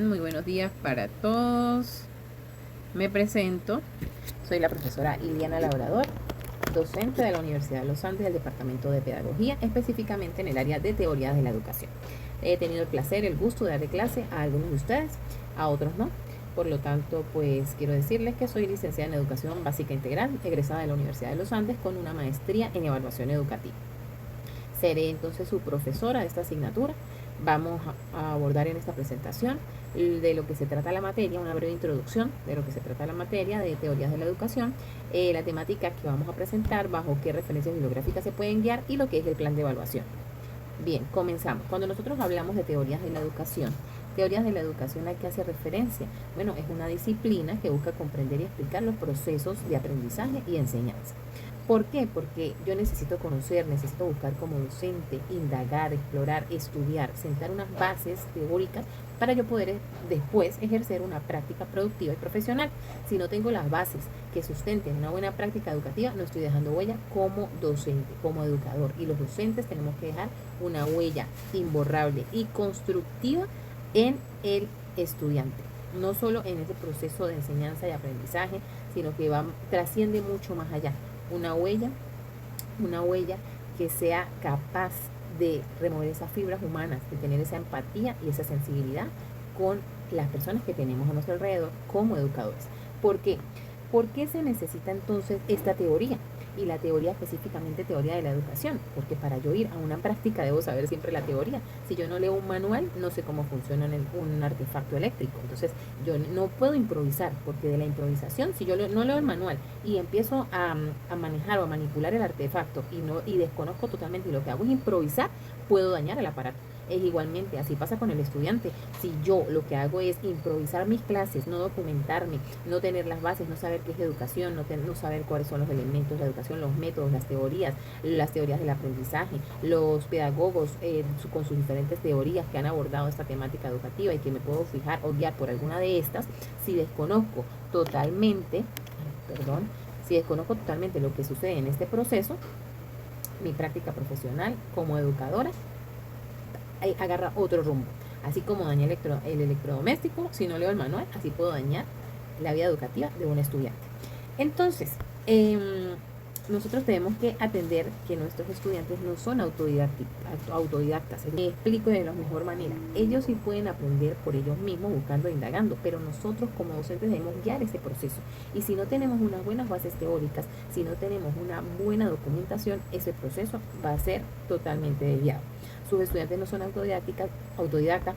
Muy buenos días para todos. Me presento. Soy la profesora Iliana Labrador, docente de la Universidad de los Andes del Departamento de Pedagogía, específicamente en el área de teoría de la educación. He tenido el placer, el gusto de darle clase a algunos de ustedes, a otros no. Por lo tanto, pues quiero decirles que soy licenciada en Educación Básica Integral, egresada de la Universidad de los Andes con una maestría en Evaluación Educativa. Seré entonces su profesora de esta asignatura. Vamos a abordar en esta presentación de lo que se trata la materia, una breve introducción de lo que se trata la materia de teorías de la educación, la temática que vamos a presentar, bajo qué referencias bibliográficas se pueden guiar y lo que es el plan de evaluación. Bien, comenzamos. Cuando nosotros hablamos de teorías de la educación, ¿a qué hace referencia? Bueno, es una disciplina que busca comprender y explicar los procesos de aprendizaje y enseñanza. ¿Por qué? Porque yo necesito conocer, necesito buscar como docente, indagar, explorar, estudiar, sentar unas bases teóricas para yo poder después ejercer una práctica productiva y profesional. Si no tengo las bases que sustenten una buena práctica educativa, no estoy dejando huella como docente, como educador. Y los docentes tenemos que dejar una huella imborrable y constructiva en el estudiante. No solo en ese proceso de enseñanza y aprendizaje, sino que trasciende mucho más allá. Una huella que sea capaz de remover esas fibras humanas, de tener esa empatía y esa sensibilidad con las personas que tenemos a nuestro alrededor como educadores. ¿Por qué? ¿Por qué se necesita entonces esta teoría? Y la teoría específicamente teoría de la educación, porque para yo ir a una práctica debo saber siempre la teoría. Si yo no leo un manual, no sé cómo funciona un artefacto eléctrico. Entonces yo no puedo improvisar, porque de la improvisación, si yo no leo el manual y empiezo a manejar o a manipular el artefacto y desconozco totalmente y lo que hago es improvisar, puedo dañar el aparato. Es igualmente, así pasa con el estudiante. Si yo lo que hago es improvisar mis clases, no documentarme, no tener las bases, no saber qué es educación, no saber cuáles son los elementos de la educación, los métodos, las teorías del aprendizaje, los pedagogos con sus diferentes teorías que han abordado esta temática educativa y que me puedo fijar o guiar por alguna de estas, si desconozco totalmente lo que sucede en este proceso, mi práctica profesional como educadora agarra otro rumbo. Así como dañé el electrodoméstico, si no leo el manual, así puedo dañar la vida educativa de un estudiante. Entonces, nosotros tenemos que atender que nuestros estudiantes no son autodidactas. Me explico de la mejor manera. Ellos sí pueden aprender por ellos mismos, buscando e indagando, pero nosotros como docentes debemos guiar ese proceso. Y si no tenemos unas buenas bases teóricas, si no tenemos una buena documentación, ese proceso va a ser totalmente desviado. Sus estudiantes no son autodidactas,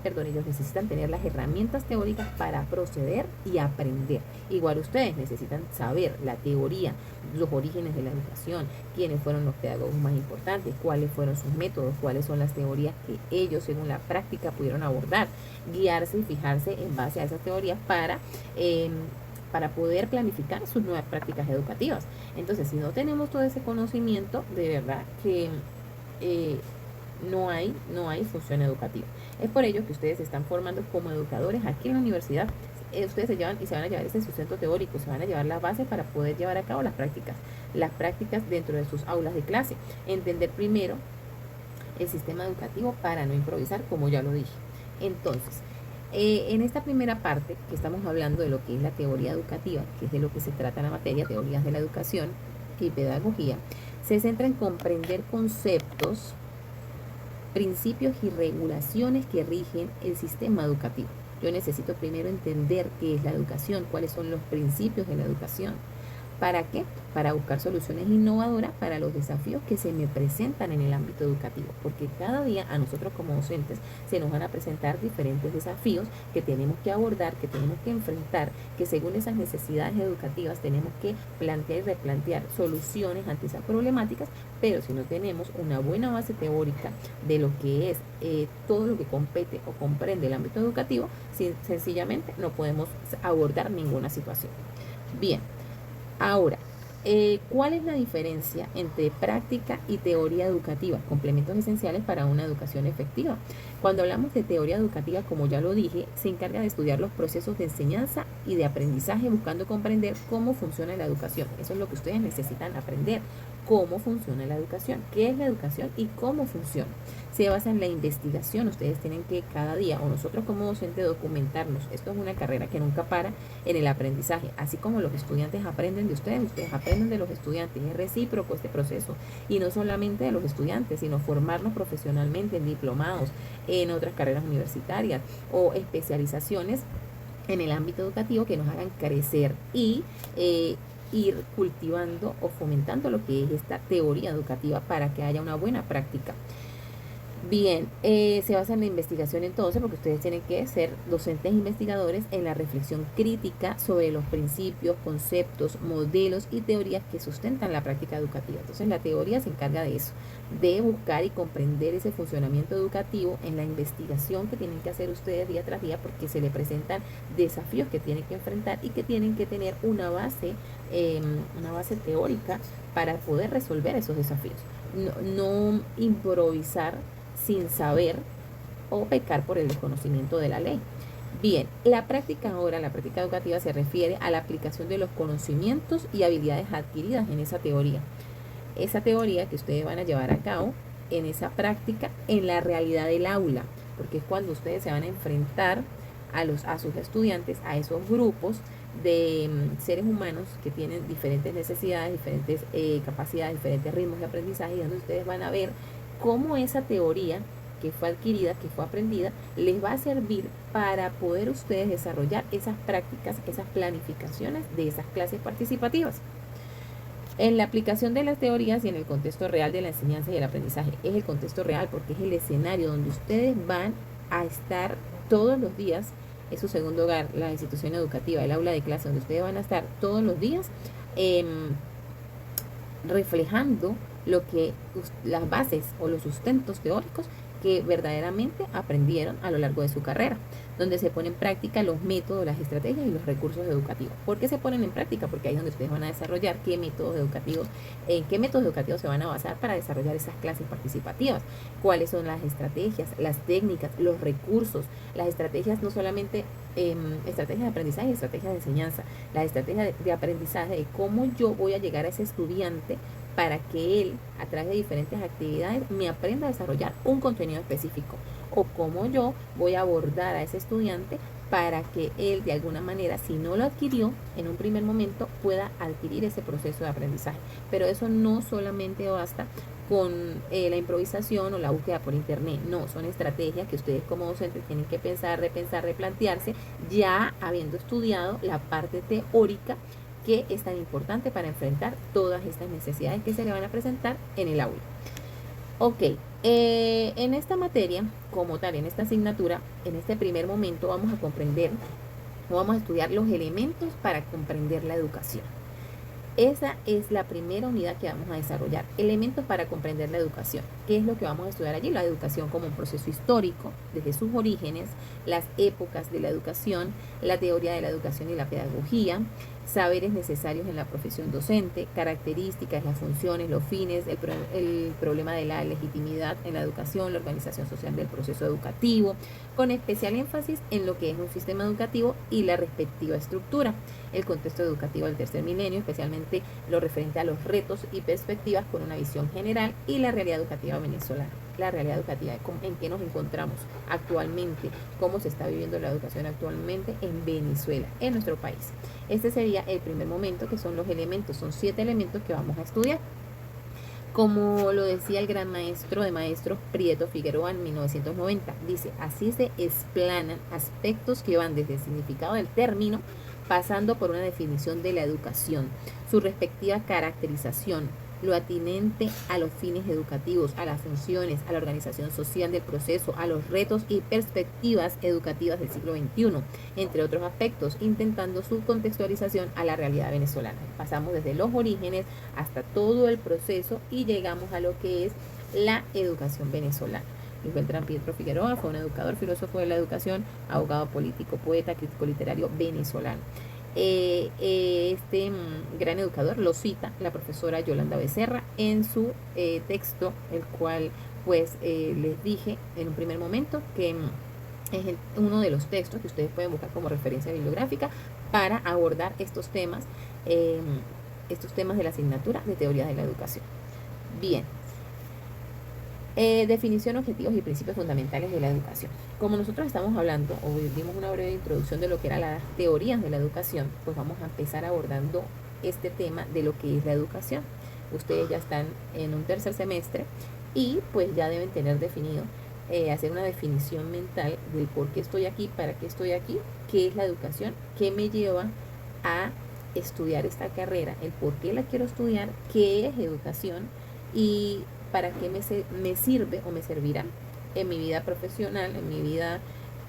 ellos necesitan tener las herramientas teóricas para proceder y aprender. Igual ustedes necesitan saber la teoría, los orígenes de la educación, quiénes fueron los pedagogos más importantes, cuáles fueron sus métodos, cuáles son las teorías que ellos según la práctica pudieron abordar, guiarse y fijarse en base a esas teorías para poder planificar sus nuevas prácticas educativas. Entonces, si no tenemos todo ese conocimiento, de verdad que no hay función educativa. Es por ello que ustedes se están formando como educadores aquí en la universidad. Ustedes se llevan y se van a llevar ese sustento teórico, se van a llevar las bases para poder llevar a cabo las prácticas dentro de sus aulas de clase. Entender primero el sistema educativo para no improvisar, como ya lo dije. Entonces, en esta primera parte que estamos hablando de lo que es la teoría educativa, que es de lo que se trata la materia, teorías de la educación y pedagogía, se centra en comprender conceptos, principios y regulaciones que rigen el sistema educativo. Yo necesito primero entender qué es la educación, cuáles son los principios de la educación. ¿Para qué? Para buscar soluciones innovadoras para los desafíos que se me presentan en el ámbito educativo, porque cada día a nosotros como docentes se nos van a presentar diferentes desafíos que tenemos que abordar, que tenemos que enfrentar, que según esas necesidades educativas tenemos que plantear y replantear soluciones ante esas problemáticas, pero si no tenemos una buena base teórica de lo que es todo lo que compete o comprende el ámbito educativo, sencillamente no podemos abordar ninguna situación. Bien. Ahora, ¿cuál es la diferencia entre práctica y teoría educativa? Complementos esenciales para una educación efectiva. Cuando hablamos de teoría educativa, como ya lo dije, se encarga de estudiar los procesos de enseñanza y de aprendizaje buscando comprender cómo funciona la educación. Eso es lo que ustedes necesitan aprender. Cómo funciona la educación, qué es la educación y cómo funciona. se basa en la investigación. Ustedes tienen que cada día, o nosotros como docentes, documentarnos. Esto es una carrera que nunca para en el aprendizaje. Así como los estudiantes aprenden de ustedes aprenden de los estudiantes. Es recíproco este proceso. Y no solamente de los estudiantes, sino formarnos profesionalmente en diplomados, en otras carreras universitarias o especializaciones en el ámbito educativo que nos hagan crecer y ir cultivando o fomentando lo que es esta teoría educativa para que haya una buena práctica. Bien, se basa en la investigación entonces, porque ustedes tienen que ser docentes e investigadores en la reflexión crítica sobre los principios, conceptos, modelos y teorías que sustentan la práctica educativa. Entonces la teoría se encarga de eso, de buscar y comprender ese funcionamiento educativo en la investigación que tienen que hacer ustedes día tras día, porque se les presentan desafíos que tienen que enfrentar y que tienen que tener una base teórica para poder resolver esos desafíos. No improvisar sin saber o pecar por el desconocimiento de la ley. Bien, la práctica educativa se refiere a la aplicación de los conocimientos y habilidades adquiridas en esa teoría. Esa teoría que ustedes van a llevar a cabo en esa práctica en la realidad del aula, porque es cuando ustedes se van a enfrentar a sus estudiantes, a esos grupos de seres humanos que tienen diferentes necesidades, diferentes capacidades, diferentes ritmos de aprendizaje, y donde ustedes van a ver cómo esa teoría que fue adquirida, que fue aprendida, les va a servir para poder ustedes desarrollar esas prácticas, esas planificaciones de esas clases participativas. En la aplicación de las teorías y en el contexto real de la enseñanza y el aprendizaje. Es el contexto real porque es el escenario donde ustedes van a estar todos los días. Es su segundo hogar, la institución educativa, el aula de clase, donde ustedes van a estar todos los días reflejando lo que las bases o los sustentos teóricos que verdaderamente aprendieron a lo largo de su carrera, donde se ponen en práctica los métodos, las estrategias y los recursos educativos. ¿Por qué se ponen en práctica? Porque ahí es donde ustedes van a desarrollar en qué métodos educativos se van a basar para desarrollar esas clases participativas, cuáles son las estrategias, las técnicas, los recursos, las estrategias, no solamente estrategias de aprendizaje, estrategias de enseñanza, las estrategias de aprendizaje, de cómo yo voy a llegar a ese estudiante para que él, a través de diferentes actividades, me aprenda a desarrollar un contenido específico, o cómo yo voy a abordar a ese estudiante para que él, de alguna manera, si no lo adquirió en un primer momento, pueda adquirir ese proceso de aprendizaje. Pero eso no solamente basta con la improvisación o la búsqueda por internet. No, son estrategias que ustedes como docentes tienen que pensar, repensar, replantearse, ya habiendo estudiado la parte teórica que es tan importante para enfrentar todas estas necesidades que se le van a presentar en el aula. Ok, en esta materia, como tal, en esta asignatura, en este primer momento vamos a estudiar los elementos para comprender la educación. Esa es la primera unidad que vamos a desarrollar, elementos para comprender la educación. ¿Qué es lo que vamos a estudiar allí? La educación como un proceso histórico, desde sus orígenes, las épocas de la educación, la teoría de la educación y la pedagogía, saberes necesarios en la profesión docente, características, las funciones, los fines, el problema de la legitimidad en la educación, la organización social del proceso educativo, con especial énfasis en lo que es un sistema educativo y la respectiva estructura, el contexto educativo del tercer milenio, especialmente lo referente a los retos y perspectivas con una visión general, y la realidad educativa venezolana. La realidad educativa, en qué nos encontramos actualmente, cómo se está viviendo la educación actualmente en Venezuela, en nuestro país. Este sería el primer momento, que son los elementos, son 7 elementos que vamos a estudiar. Como lo decía el gran maestro de maestros Prieto Figueroa en 1990, dice: así se explanan aspectos que van desde el significado del término, pasando por una definición de la educación, su respectiva caracterización, lo atinente a los fines educativos, a las funciones, a la organización social del proceso, a los retos y perspectivas educativas del siglo XXI, entre otros aspectos, intentando su contextualización a la realidad venezolana. Pasamos desde los orígenes hasta todo el proceso y llegamos a lo que es la educación venezolana. Luis Beltrán Pietro Figueroa fue un educador, filósofo de la educación, abogado político, poeta, crítico literario venezolano. Este gran educador lo cita la profesora Yolanda Becerra en su texto, el cual pues les dije en un primer momento que es uno de los textos que ustedes pueden buscar como referencia bibliográfica para abordar estos temas de la asignatura de teoría de la educación. Bien, Definición, objetivos y principios fundamentales de la educación. Como nosotros estamos hablando, o dimos una breve introducción de lo que eran las teorías de la educación, pues vamos a empezar abordando este tema de lo que es la educación. Ustedes ya están en un tercer semestre y pues ya deben tener definido, hacer una definición mental del por qué estoy aquí, para qué estoy aquí, qué es la educación, qué me lleva a estudiar esta carrera, el por qué la quiero estudiar, qué es educación y para qué me sirve o me servirá en mi vida profesional, en mi vida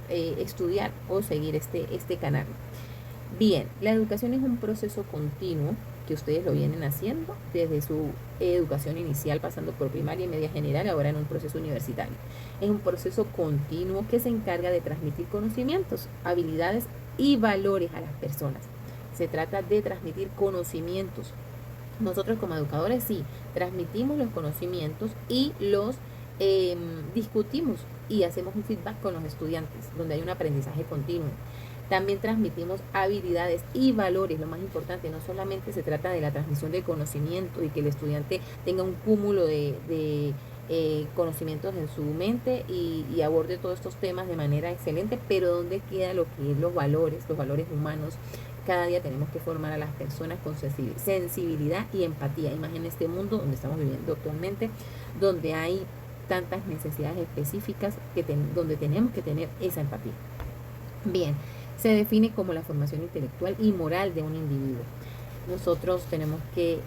estudiar o seguir este canal. Bien, la educación es un proceso continuo que ustedes lo vienen haciendo desde su educación inicial, pasando por primaria y media general, ahora en un proceso universitario. Es un proceso continuo que se encarga de transmitir conocimientos, habilidades y valores a las personas. Se trata de transmitir conocimientos. Nosotros como educadores sí, transmitimos los conocimientos y los discutimos y hacemos un feedback con los estudiantes, donde hay un aprendizaje continuo. También transmitimos habilidades y valores, lo más importante, no solamente se trata de la transmisión del conocimiento y que el estudiante tenga un cúmulo de conocimientos en su mente y aborde todos estos temas de manera excelente, pero ¿dónde queda lo que es los valores humanos? Cada día tenemos que formar a las personas con sensibilidad y empatía, y más en este mundo donde estamos viviendo actualmente, donde hay tantas necesidades específicas donde tenemos que tener esa empatía. Bien, se define como la formación intelectual y moral de un individuo. Nosotros tenemos que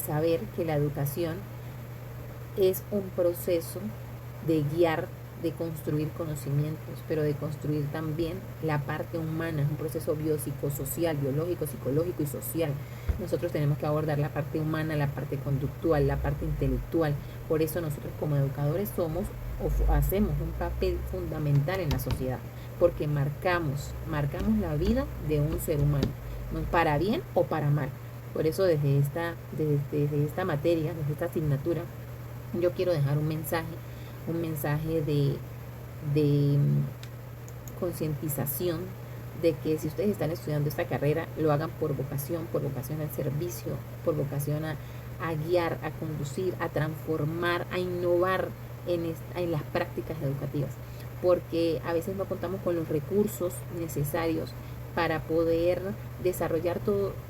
saber que la educación es un proceso de guiar, de construir conocimientos, pero de construir también la parte humana, es un proceso biopsicosocial, biológico, psicológico y social. Nosotros tenemos que abordar la parte humana, la parte conductual, la parte intelectual. Por eso nosotros como educadores hacemos un papel fundamental en la sociedad, porque marcamos la vida de un ser humano, para bien o para mal. Por eso desde esta materia, desde esta asignatura, yo quiero dejar un mensaje de concientización de que si ustedes están estudiando esta carrera, lo hagan por vocación al servicio, por vocación a guiar, a conducir, a transformar, a innovar en las prácticas educativas, porque a veces no contamos con los recursos necesarios para poder desarrollar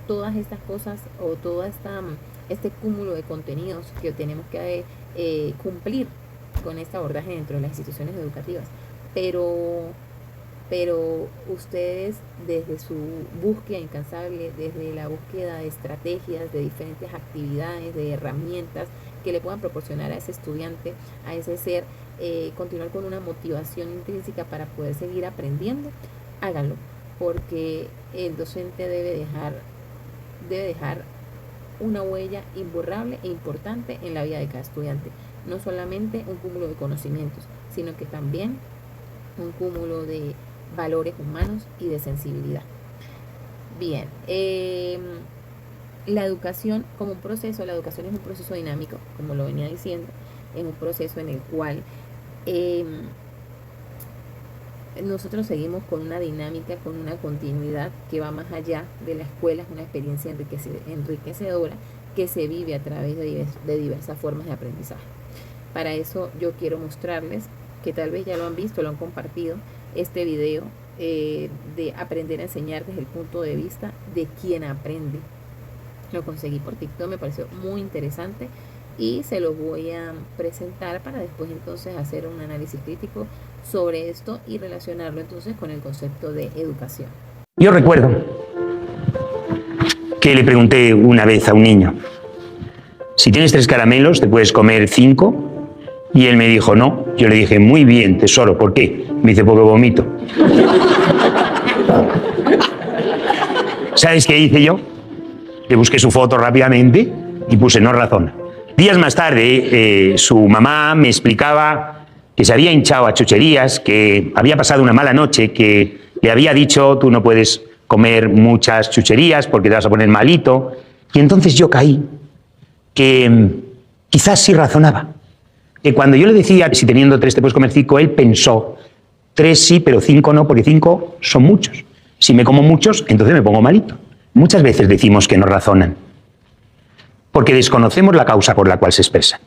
todas estas cosas o todo este cúmulo de contenidos que tenemos que cumplir con este abordaje dentro de las instituciones educativas. Pero ustedes, desde su búsqueda incansable, desde la búsqueda de estrategias, de diferentes actividades, de herramientas que le puedan proporcionar a ese estudiante, a ese ser, continuar con una motivación intrínseca para poder seguir aprendiendo, háganlo, porque el docente debe dejar una huella imborrable e importante en la vida de cada estudiante. No solamente un cúmulo de conocimientos, sino que también un cúmulo de valores humanos y de sensibilidad. Bien, la educación como un proceso, la educación es un proceso dinámico, como lo venía diciendo, es un proceso en el cual nosotros seguimos con una dinámica, con una continuidad que va más allá de la escuela, es una experiencia enriquecedora que se vive a través de diversas formas de aprendizaje. Para eso yo quiero mostrarles, que tal vez ya lo han visto, lo han compartido, este video de aprender a enseñar desde el punto de vista de quien aprende. Lo conseguí por TikTok, me pareció muy interesante y se lo voy a presentar para después entonces hacer un análisis crítico sobre esto y relacionarlo entonces con el concepto de educación. Yo recuerdo que le pregunté una vez a un niño: si tienes 3 caramelos, ¿te puedes comer 5? Y él me dijo no. Yo le dije: muy bien, tesoro, ¿por qué? Me dice: porque vomito. ¿Sabes qué hice yo? Le busqué su foto rápidamente y puse no razona. Días más tarde, su mamá me explicaba que se había hinchado a chucherías, que había pasado una mala noche, que le había dicho: tú no puedes comer muchas chucherías porque te vas a poner malito. Y entonces yo caí, que quizás sí razonaba. Que cuando yo le decía que si teniendo 3 te puedes comer 5, él pensó: 3 sí, pero 5 no, porque 5 son muchos. Si me como muchos, entonces me pongo malito. Muchas veces decimos que no razonan, porque desconocemos la causa por la cual se expresan.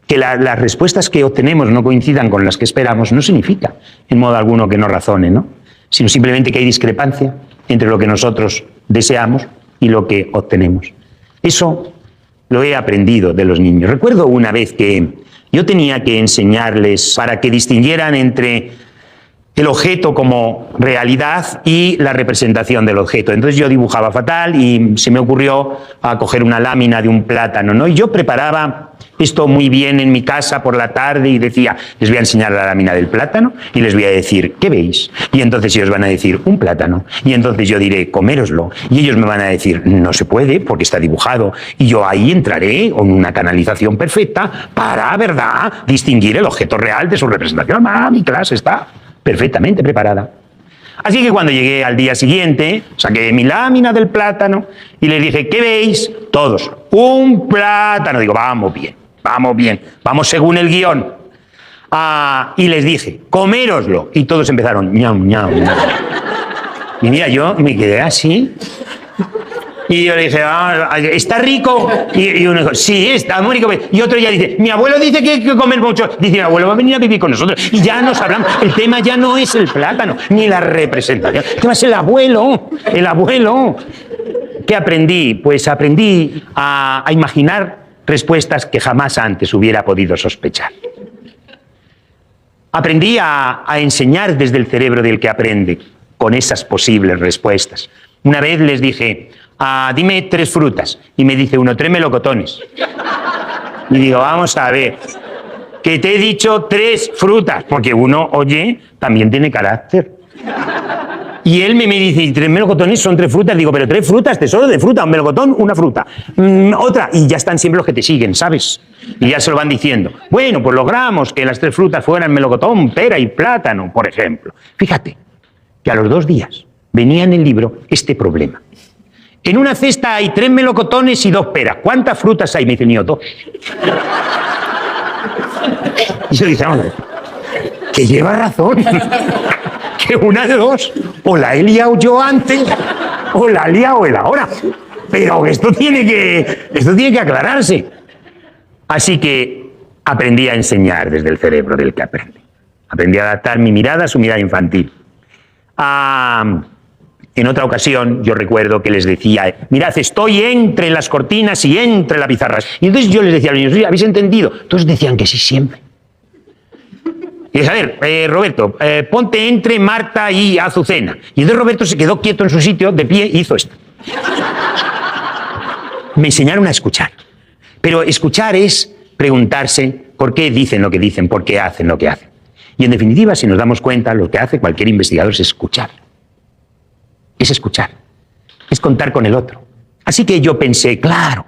Que las respuestas que obtenemos no coincidan con las que esperamos no significa, en modo alguno, que no razone, ¿no? Sino simplemente que hay discrepancia entre lo que nosotros deseamos y lo que obtenemos. Eso lo he aprendido de los niños. Recuerdo una vez que yo tenía que enseñarles para que distinguieran entre el objeto como realidad y la representación del objeto. Entonces yo dibujaba fatal y se me ocurrió coger una lámina de un plátano, ¿no? Y yo preparaba esto muy bien en mi casa por la tarde y decía, les voy a enseñar la lámina del plátano y les voy a decir, ¿qué veis? Y entonces ellos van a decir, un plátano. Y entonces yo diré, coméroslo. Y ellos me van a decir, no se puede porque está dibujado. Y yo ahí entraré con una canalización perfecta para, ¿verdad?, distinguir el objeto real de su representación. Mi clase está perfectamente preparada. Así que cuando llegué al día siguiente, saqué mi lámina del plátano y les dije, ¿qué veis? Todos, un plátano. Digo, vamos bien, vamos según el guión. Y les dije, coméroslo. Y todos empezaron, ñam, ñam, ñam. Y mira, yo me quedé así. Y yo le dije, ¿está rico? Y uno dijo, sí, está muy rico. Y otro ya dice, mi abuelo dice que hay que comer mucho. Dice, mi abuelo va a venir a vivir con nosotros. Y ya nos hablamos. El tema ya no es el plátano, ni la representación. El tema es el abuelo. El abuelo. ¿Qué aprendí? Pues aprendí a imaginar respuestas que jamás antes hubiera podido sospechar. Aprendí a enseñar desde el cerebro del que aprende, con esas posibles respuestas. Una vez les dije, dime 3 frutas. Y me dice uno, 3 melocotones. Y digo, vamos a ver, que te he dicho 3 frutas, porque uno, oye, también tiene carácter. Y él me dice, ¿y 3 melocotones son 3 frutas? Digo, pero 3 frutas, tesoro de fruta, un melocotón, una fruta. Otra, y ya están siempre los que te siguen, ¿sabes? Y ya se lo van diciendo. Bueno, pues logramos que las 3 frutas fueran melocotón, pera y plátano, por ejemplo. Fíjate, que a los 2 días venía en el libro este problema. En una cesta hay 3 melocotones y 2 peras. ¿Cuántas frutas hay? Me dice el niño, 2. Y yo dije, hombre, que lleva razón. Que una de 2, o la he liado yo antes, o la ha liado él ahora. Pero esto tiene que aclararse. Así que aprendí a enseñar desde el cerebro del que aprende. Aprendí a adaptar mi mirada a su mirada infantil. En otra ocasión, yo recuerdo que les decía, mirad, estoy entre las cortinas y entre la pizarra. Y entonces yo les decía a los niños, ¿sí, habéis entendido? Todos decían que sí siempre. Y dice, a ver, Roberto, ponte entre Marta y Azucena. Y entonces Roberto se quedó quieto en su sitio, de pie, y hizo esto. Me enseñaron a escuchar. Pero escuchar es preguntarse por qué dicen lo que dicen, por qué hacen lo que hacen. Y en definitiva, si nos damos cuenta, lo que hace cualquier investigador es escuchar. Es escuchar. Es contar con el otro. Así que yo pensé, claro,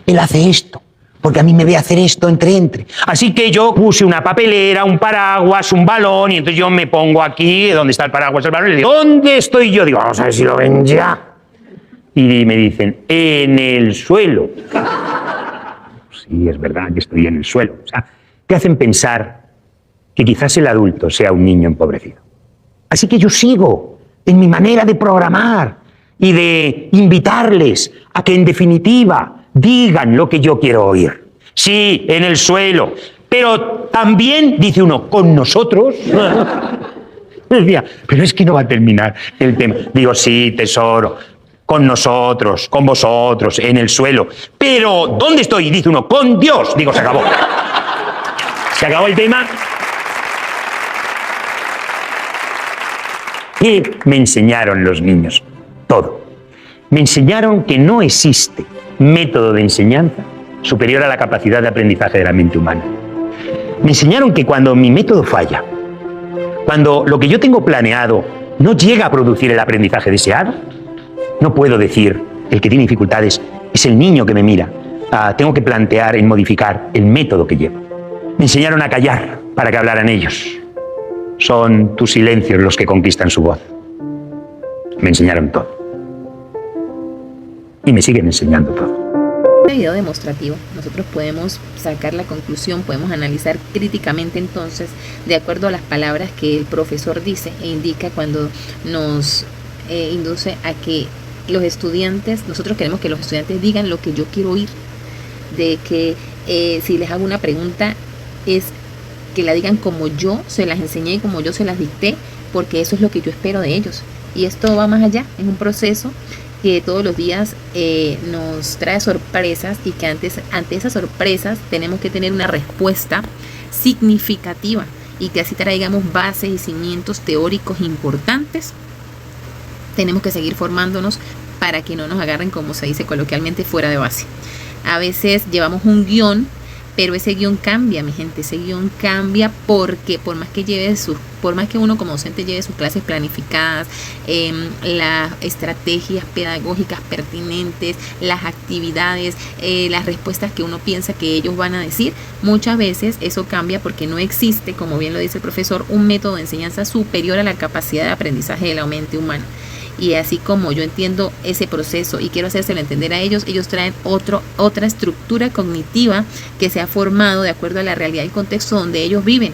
él hace esto, porque a mí me ve hacer esto entre. Así que yo puse una papelera, un paraguas, un balón, y entonces yo me pongo aquí, donde está el paraguas, el balón, y le digo, ¿dónde estoy yo? Digo, vamos a ver si lo ven ya. Y me dicen, en el suelo. Sí, es verdad que estoy en el suelo. O sea, te hacen pensar que quizás el adulto sea un niño empobrecido. Así que yo sigo en mi manera de programar y de invitarles a que, en definitiva, digan lo que yo quiero oír. Sí, en el suelo, pero también, dice uno, con nosotros. Decía, pero es que no va a terminar el tema. Digo, sí, tesoro, con nosotros, con vosotros, en el suelo. Pero, ¿dónde estoy? Dice uno, con Dios. Digo, se acabó. Se acabó el tema. ¿Qué me enseñaron los niños? Todo. Me enseñaron que no existe método de enseñanza superior a la capacidad de aprendizaje de la mente humana. Me enseñaron que cuando mi método falla, cuando lo que yo tengo planeado no llega a producir el aprendizaje deseado, no puedo decir, el que tiene dificultades es el niño que me mira. Tengo que plantear y modificar el método que llevo. Me enseñaron a callar para que hablaran ellos. Son tus silencios los que conquistan su voz. Me enseñaron todo. Y me siguen enseñando todo. En el video demostrativo, nosotros podemos sacar la conclusión, podemos analizar críticamente entonces, de acuerdo a las palabras que el profesor dice e indica cuando nos induce a que los estudiantes, nosotros queremos que los estudiantes digan lo que yo quiero oír, de que si les hago una pregunta, es que la digan como yo se las enseñé y como yo se las dicté, porque eso es lo que yo espero de ellos. Y esto va más allá, es un proceso que todos los días nos trae sorpresas, y que ante esas sorpresas tenemos que tener una respuesta significativa, y que así traigamos bases y cimientos teóricos importantes. Tenemos que seguir formándonos para que no nos agarren, como se dice coloquialmente, fuera de base. A veces llevamos un guión, pero ese guión cambia, mi gente. Ese guión cambia porque por más que uno como docente lleve sus clases planificadas, las estrategias pedagógicas pertinentes, las actividades, las respuestas que uno piensa que ellos van a decir, muchas veces eso cambia porque no existe, como bien lo dice el profesor, un método de enseñanza superior a la capacidad de aprendizaje de la mente humana. Y así como yo entiendo ese proceso y quiero hacérselo entender a ellos, ellos traen otra estructura cognitiva que se ha formado de acuerdo a la realidad y contexto donde ellos viven,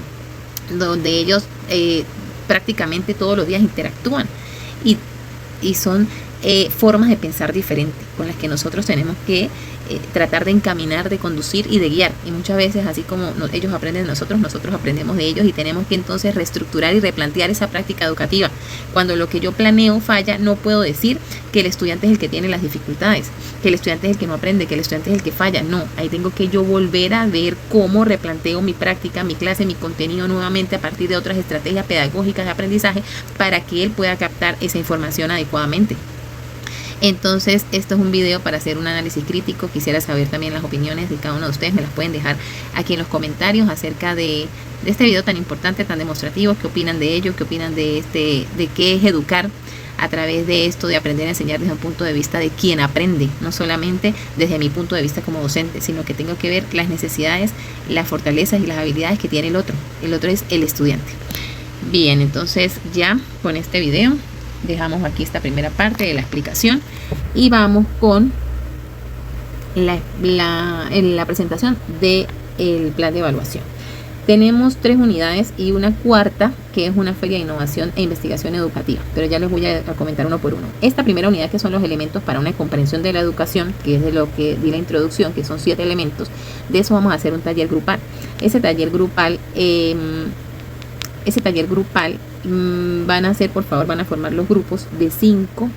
donde ellos prácticamente todos los días interactúan, y son formas de pensar diferentes con las que nosotros tenemos que tratar de encaminar, de conducir y de guiar. Y muchas veces, así como ellos aprenden de nosotros, nosotros aprendemos de ellos, y tenemos que entonces reestructurar y replantear esa práctica educativa. Cuando lo que yo planeo falla, no puedo decir que el estudiante es el que tiene las dificultades, que el estudiante es el que no aprende, que el estudiante es el que falla. No, ahí tengo que yo volver a ver cómo replanteo mi práctica, mi clase, mi contenido nuevamente a partir de otras estrategias pedagógicas de aprendizaje, para que él pueda captar esa información adecuadamente. Entonces, esto es un video para hacer un análisis crítico. Quisiera saber también las opiniones de cada uno de ustedes. Me las pueden dejar aquí en los comentarios acerca de este video tan importante, tan demostrativo. ¿Qué opinan de ello? ¿Qué opinan de qué es educar a través de esto, de aprender a enseñar desde un punto de vista de quien aprende? No solamente desde mi punto de vista como docente, sino que tengo que ver las necesidades, las fortalezas y las habilidades que tiene el otro. El otro es el estudiante. Bien, entonces ya con este video dejamos aquí esta primera parte de la explicación y vamos con la presentación del plan de evaluación. Tenemos 3 unidades y una cuarta, que es una feria de innovación e investigación educativa, pero ya les voy a comentar uno por uno. Esta primera unidad, que son los elementos para una comprensión de la educación, que es de lo que di la introducción, que son 7 elementos. De eso vamos a hacer un taller grupal. Ese taller grupal van a formar los grupos de 5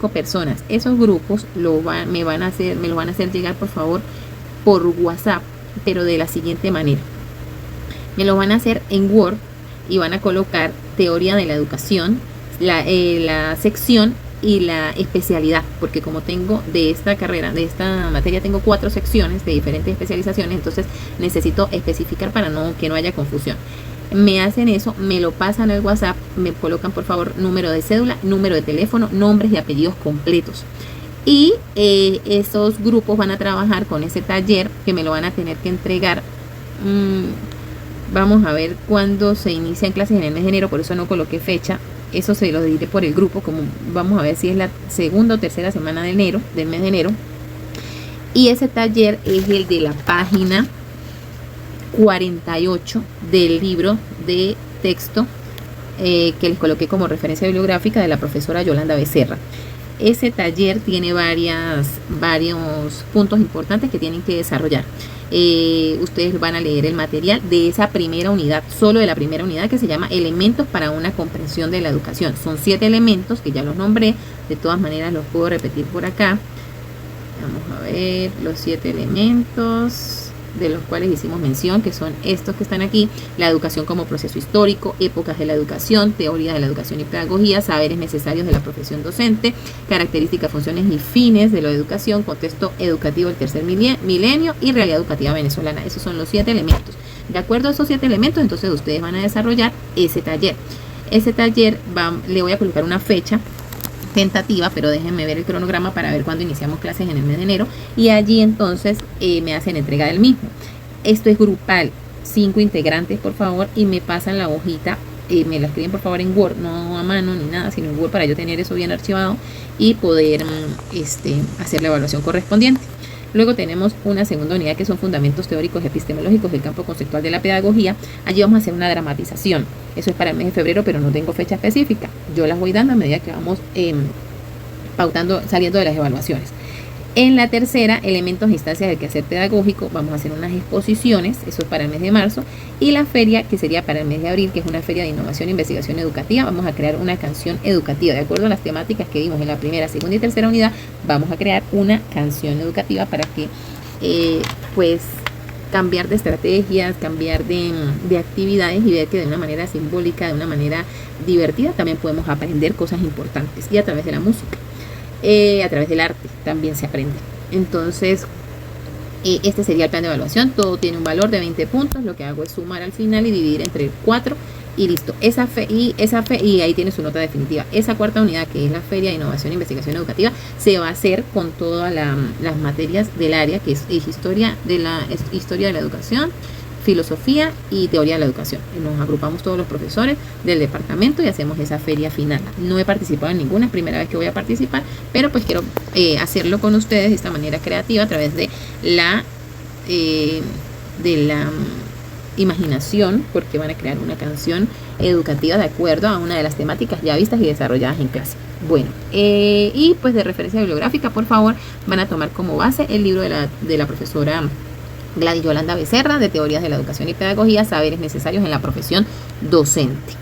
personas. Esos grupos me lo van a hacer llegar, por favor, por WhatsApp, pero de la siguiente manera. Me lo van a hacer en Word y van a colocar teoría de la educación, la sección y la especialidad, porque como tengo de esta materia, tengo 4 secciones de diferentes especializaciones, entonces necesito especificar para que no haya confusión. Me hacen eso, me lo pasan al WhatsApp, me colocan por favor número de cédula, número de teléfono, nombres y apellidos completos. Y esos grupos van a trabajar con ese taller, que me lo van a tener que entregar. Vamos a ver cuándo se inician clases en el mes de enero, por eso no coloqué fecha. Eso se lo diré por el grupo, como vamos a ver si es la segunda o tercera semana del mes de enero. Y ese taller es el de la página 48 del libro de texto que les coloqué como referencia bibliográfica, de la profesora Yolanda Becerra. Ese taller tiene varios puntos importantes que tienen que desarrollar. Ustedes van a leer el material de esa primera unidad, solo de la primera unidad, que se llama Elementos para una comprensión de la educación. Son 7 elementos que ya los nombré, de todas maneras los puedo repetir por acá. Vamos a ver los 7 elementos de los cuales hicimos mención, que son estos que están aquí: la educación como proceso histórico, épocas de la educación, teoría de la educación y pedagogía, saberes necesarios de la profesión docente, características, funciones y fines de la educación, contexto educativo del tercer milenio y realidad educativa venezolana. Esos son los 7 elementos. De acuerdo a esos 7 elementos, entonces ustedes van a desarrollar ese taller. Ese taller le voy a colocar una fecha tentativa, pero déjenme ver el cronograma para ver cuándo iniciamos clases en el mes de enero, y allí entonces me hacen entrega del mismo. Esto es grupal, 5 integrantes por favor, y me pasan la hojita, me la escriben por favor en Word, no a mano ni nada, sino en Word, para yo tener eso bien archivado y poder hacer la evaluación correspondiente. Luego tenemos una segunda unidad, que son fundamentos teóricos y epistemológicos del campo conceptual de la pedagogía. Allí vamos a hacer una dramatización. Eso es para el mes de febrero, pero no tengo fecha específica. Yo las voy dando a medida que vamos saliendo de las evaluaciones. En la tercera, elementos e instancias del quehacer pedagógico, vamos a hacer unas exposiciones, eso es para el mes de marzo, y la feria, que sería para el mes de abril, que es una feria de innovación e investigación educativa, vamos a crear una canción educativa, de acuerdo a las temáticas que vimos en la primera, segunda y tercera unidad, vamos a crear una canción educativa para que, pues, cambiar de estrategias, cambiar de actividades y ver que de una manera simbólica, de una manera divertida, también podemos aprender cosas importantes, y a través de la música. A través del arte también se aprende. Entonces, este sería el plan de evaluación. Todo tiene un valor de 20 puntos. Lo que hago es sumar al final y dividir entre 4 y listo. Y ahí tiene su nota definitiva. Esa cuarta unidad, que es la Feria de Innovación e Investigación Educativa, se va a hacer con todas las materias del área, que es historia de la educación, filosofía y teoría de la educación. Nos agrupamos todos los profesores del departamento y hacemos esa feria final. No he participado en ninguna, es primera vez que voy a participar, pero pues quiero hacerlo con ustedes de esta manera creativa, a través de la imaginación, porque van a crear una canción educativa de acuerdo a una de las temáticas ya vistas y desarrolladas en clase. Bueno, y pues de referencia bibliográfica, por favor, van a tomar como base el libro de la profesora Gladys Yolanda Becerra, de Teorías de la Educación y Pedagogía, Saberes Necesarios en la Profesión Docente.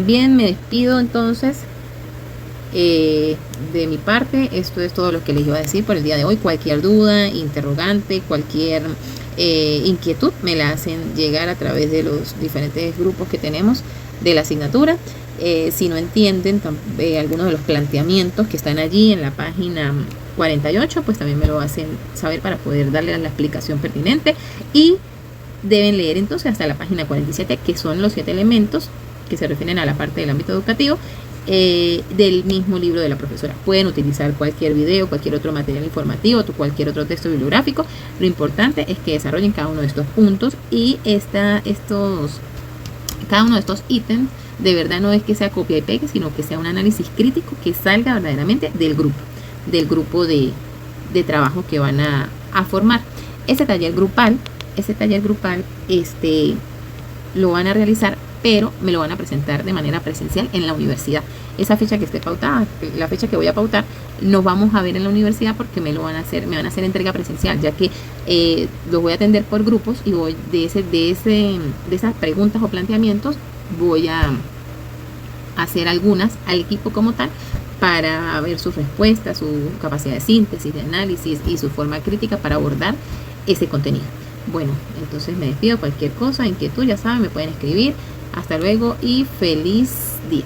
Bien, me despido entonces de mi parte. Esto es todo lo que les iba a decir por el día de hoy. Cualquier duda, interrogante, cualquier inquietud, me la hacen llegar a través de los diferentes grupos que tenemos de la asignatura. Si no entienden algunos de los planteamientos que están allí en la página 48, pues también me lo hacen saber para poder darle la explicación pertinente, y deben leer entonces hasta la página 47, que son los 7 elementos que se refieren a la parte del ámbito educativo del mismo libro de la profesora. Pueden utilizar cualquier video, cualquier otro material informativo, cualquier otro texto bibliográfico. Lo importante es que desarrollen cada uno de estos puntos, y cada uno de estos ítems de verdad no es que sea copia y pegue, sino que sea un análisis crítico que salga verdaderamente del grupo de trabajo que van a formar. Ese taller grupal lo van a realizar, pero me lo van a presentar de manera presencial en la universidad. Esa fecha que esté pautada, la fecha que voy a pautar, nos vamos a ver en la universidad, porque me van a hacer entrega presencial, ya que los voy a atender por grupos, y voy de esas preguntas o planteamientos voy a hacer algunas al equipo como tal, para ver sus respuestas, su capacidad de síntesis, de análisis y su forma crítica para abordar ese contenido. Bueno, entonces me despido. Cualquier cosa, inquietud, ya saben, me pueden escribir. Hasta luego y feliz día.